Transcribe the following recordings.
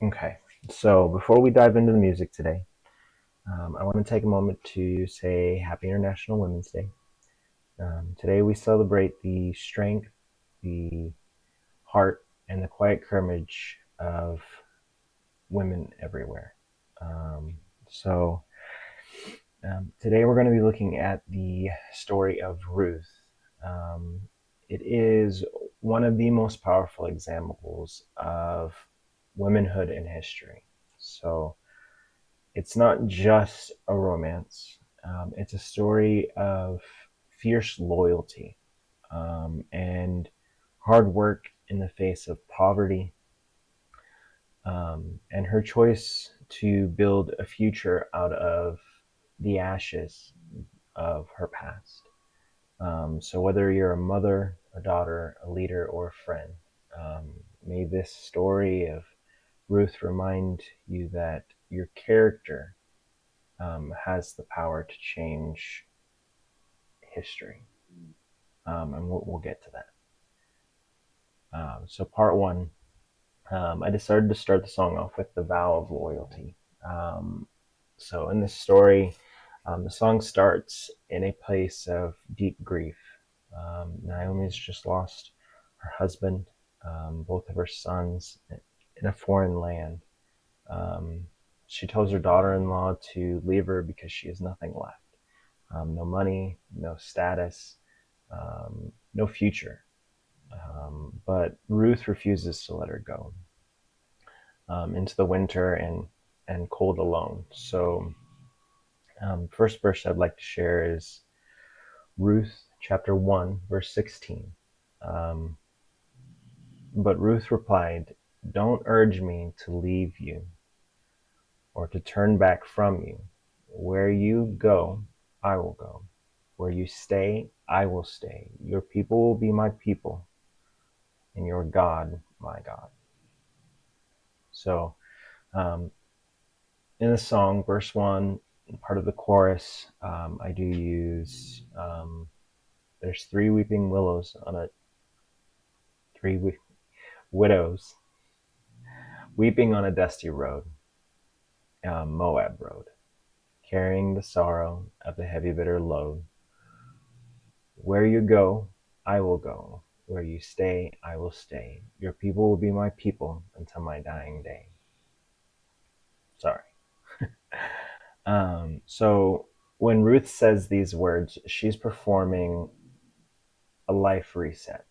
Okay, so before we dive into the music today, I want to take a moment to say Happy International Women's Day. Today we celebrate the strength, the heart, and the quiet courage of women everywhere. Um, so today we're going to be looking at the story of Ruth. Um, it is one of the most powerful examples of womanhood in history. So it's not just a romance. It's a story of fierce loyalty and hard work in the face of poverty, and her choice to build a future out of the ashes of her past. So, whether you're a mother, a daughter, a leader, or a friend, um, may this story of Ruth remind you that your character has the power to change history. And we'll get to that. So, part one, I decided to start the song off with the vow of loyalty. Um, so, in this story, the song starts in a place of deep grief. Naomi's just lost her husband, both of her sons in a foreign land. Um, she tells her daughter in law to leave her because she has nothing left, no money, no status, no future. But Ruth refuses to let her go into the winter and cold alone. So, first verse I'd like to share is Ruth chapter 1, verse 16. Um, but Ruth replied, "Don't urge me to leave you or to turn back from you. Where you go, I will go. Where you stay, I will stay. Your people will be my people, and your God, my God." So, um, in the song, verse 1, part of the chorus, I do use there's three weeping willows on a three widows weeping on a dusty road, Moab road, carrying the sorrow of the heavy bitter load. Where you go, I will go. Where you stay, I will stay. Your people will be my people until my dying day. Sorry. So when Ruth says these words, she's performing a life reset.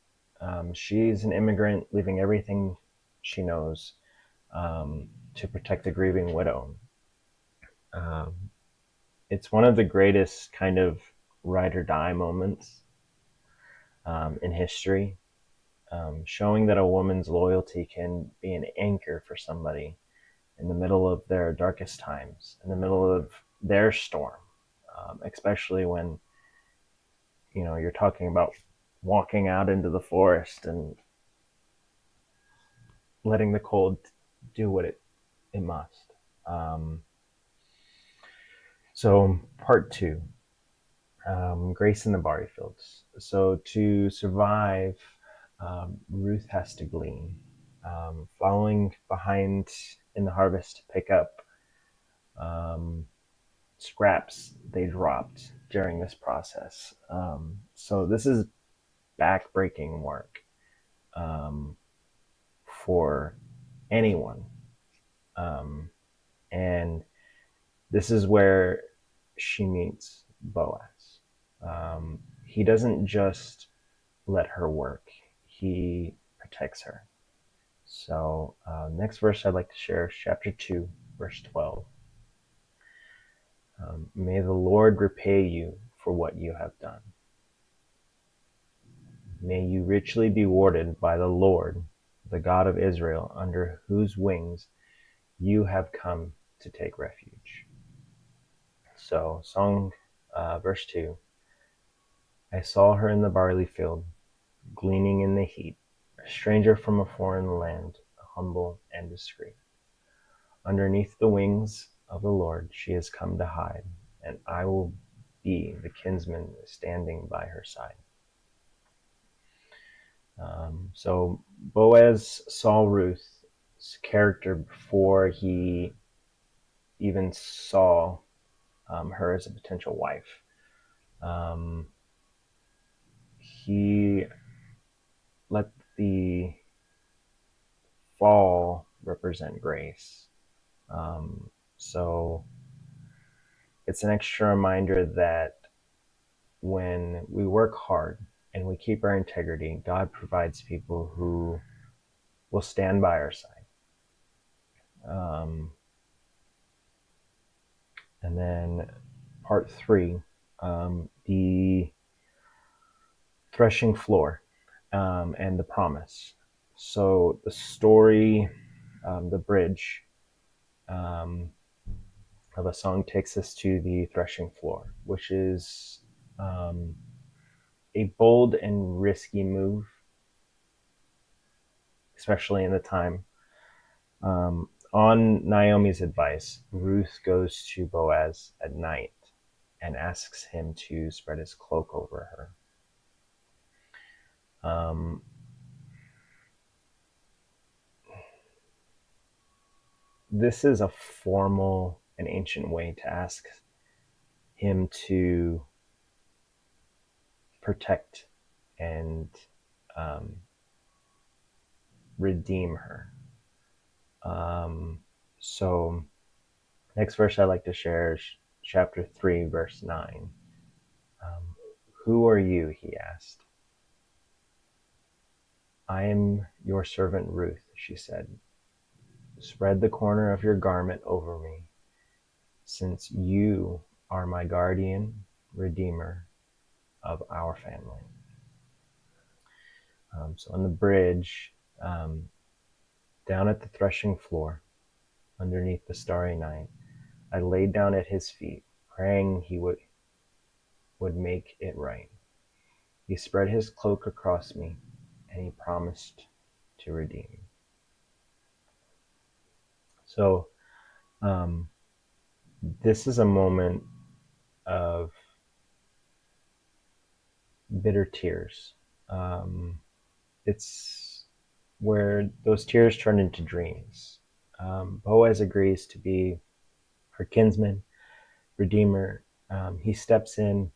She's an immigrant, leaving everything she knows to protect a grieving widow. Um, it's one of the greatest kind of ride or die moments in history, showing that a woman's loyalty can be an anchor for somebody in the middle of their darkest times, in the middle of their storm, especially when you're talking about walking out into the forest and letting the cold do what it must. Um, so part two, grace in the barley fields. So to survive, Ruth has to glean, following behind in the harvest to pick up um, scraps they dropped during this process. So this is backbreaking work um, for anyone. Um, and this is where she meets Boaz. He doesn't just let her work, he protects her. So, next verse I'd like to share is chapter 2, verse 12. May the Lord repay you for what you have done. May you richly be rewarded by the Lord, the God of Israel, under whose wings you have come to take refuge. So, song verse 2. I saw her in the barley field, gleaning in the heat, a stranger from a foreign land, humble and discreet. Underneath the wings of the Lord she has come to hide, and I will be the kinsman standing by her side. So Boaz saw Ruth character before he even saw her as a potential wife. He let the fall represent grace. So it's an extra reminder that when we work hard and we keep our integrity, God provides people who will stand by our side. And then part 3, the threshing floor and the promise. So the story, the bridge of a song takes us to the threshing floor, which is a bold and risky move, especially in the time. On Naomi's advice, Ruth goes to Boaz at night and asks him to spread his cloak over her. This is a formal and ancient way to ask him to protect and redeem her. So, next verse I'd like to share is chapter 3, verse 9. Who are you? He asked. I am your servant Ruth, she said. Spread the corner of your garment over me, since you are my guardian, redeemer of our family. So on the bridge, down at the threshing floor, underneath the starry night, I laid down at his feet, praying he would make it right. He spread his cloak across me, and he promised to redeem me. So this is a moment of bitter tears. It's where those tears turn into dreams. Boaz agrees to be her kinsman redeemer. He steps in,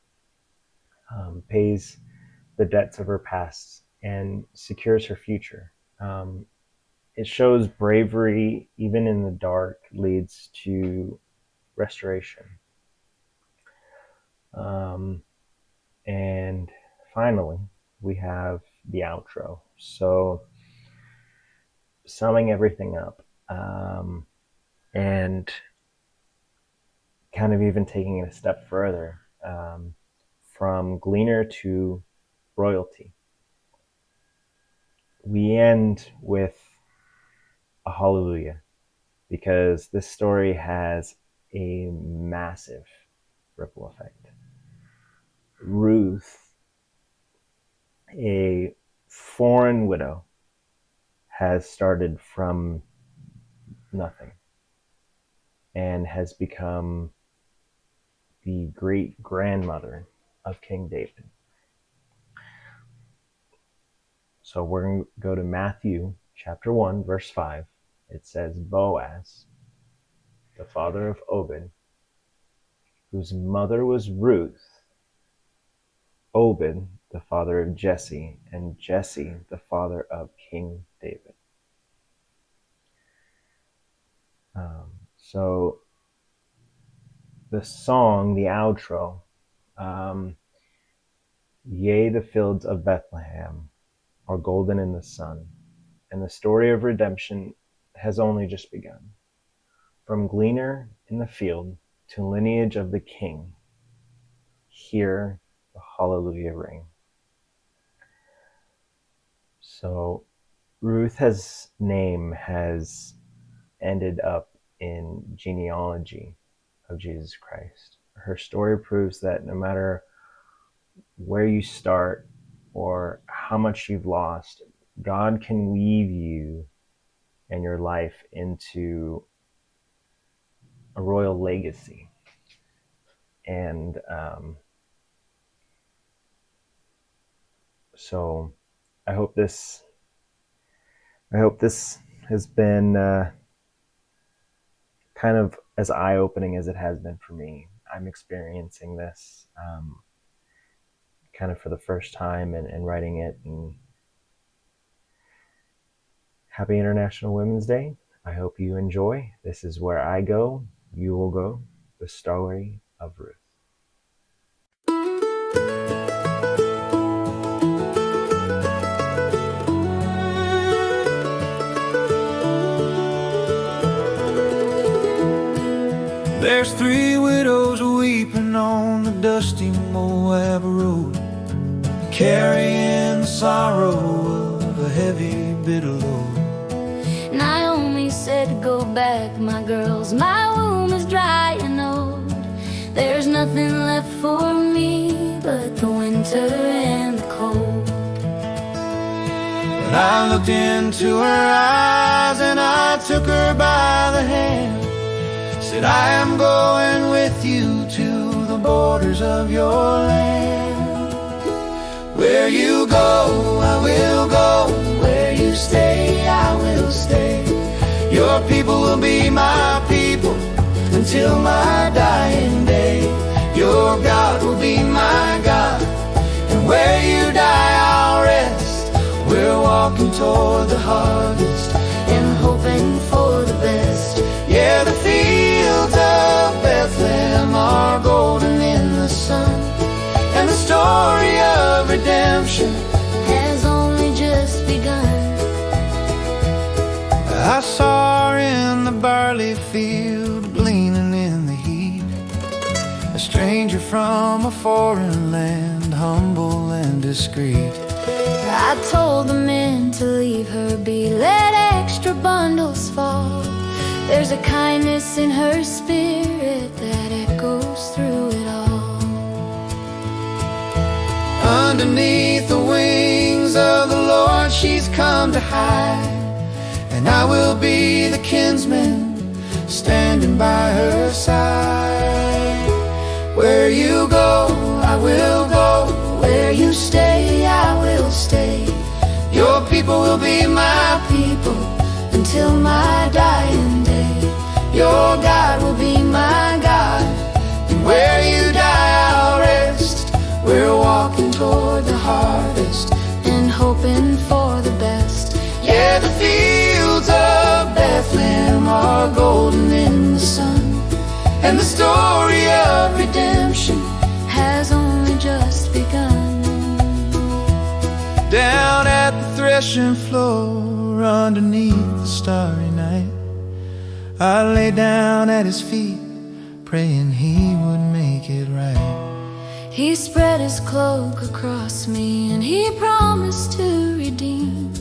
pays the debts of her past, and secures her future. It shows bravery, even in the dark, leads to restoration. And finally, we have the outro. So, summing everything up, and kind of even taking it a step further, from gleaner to royalty. We end with a hallelujah, because this story has a massive ripple effect. Ruth, a foreign widow, has started from nothing and has become the great grandmother of King David. So we're going to go to Matthew chapter 1, verse 5. It says, Boaz, the father of Obed, whose mother was Ruth, Obed, the father of Jesse, and Jesse, the father of King David. So the song, the outro, yea, the fields of Bethlehem are golden in the sun, and the story of redemption has only just begun. From gleaner in the field to lineage of the king, hear the hallelujah ring. So Ruth's name has ended up in genealogy of Jesus Christ. Her story proves that no matter where you start or how much you've lost, God can weave you and your life into a royal legacy. And so I hope this has been kind of as eye-opening as it has been for me. I'm experiencing this kind of for the first time and writing it. And happy International Women's Day. I hope you enjoy. This is Where I Go, You Will Go, the story of Ruth. There's 3 widows weeping on the dusty Moab road, carrying the sorrow of a heavy, bitter load. Naomi said, go back, my girls, my womb is dry and old. There's nothing left for me but the winter and the cold. But I looked into her eyes and I took her by the hand, said, I am going with you to the borders of your land. Where you go, I will go. Where you stay, I will stay. Your people will be my people until my dying day. Your God will be my God, and where you die, I'll rest. We're walking toward the harvest and hoping for the best. Yeah, the fields of Bethlehem are golden in the sun, and the story of redemption Has only just begun. I saw her in the barley field, gleaning in the heat, a stranger from a foreign land, humble and discreet. I told the men to leave her be, let extra bundles fall. There's a kindness in her spirit that echoes through it all. Underneath the wings of the Lord she's come to hide, and I will be the kinsman standing by her side. Where you go, I will go. Where you stay, I will stay. Your people will be my people Until my dying day. Your God will be my God, and where you die I'll rest. We're walking toward the harvest And hoping for the best. Yeah, the fields of Bethlehem are golden in the sun, and the story of redemption Has only just begun. down at the threshing floor underneath the starry night. I lay down at his feet, praying he would make it right. He spread his cloak across me and he promised to redeem.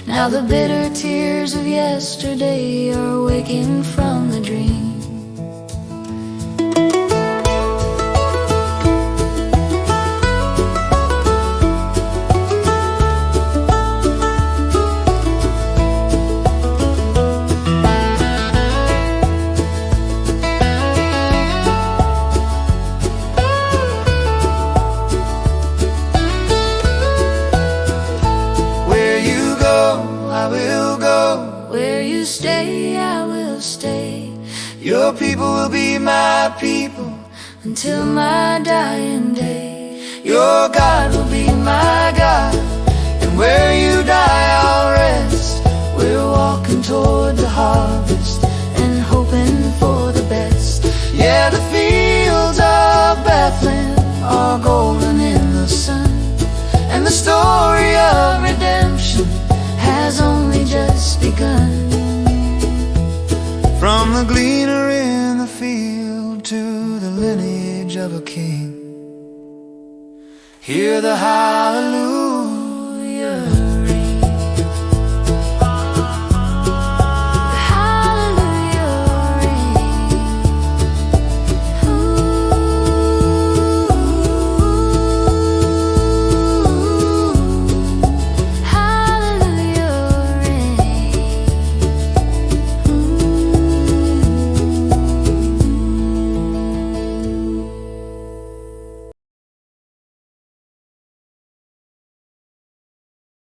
Now the bitter tears of yesterday are waking from the dream. Stay, I will stay. Your people will be my people Until my dying day. Your God will be my God, and where you die I'll rest. We're walking toward the harvest And hoping for the best. Yeah, the fields of Bethlehem are golden in the sun, and the story of redemption Has only just begun. From the gleaner in the field to the lineage of a king, hear the hallelujah.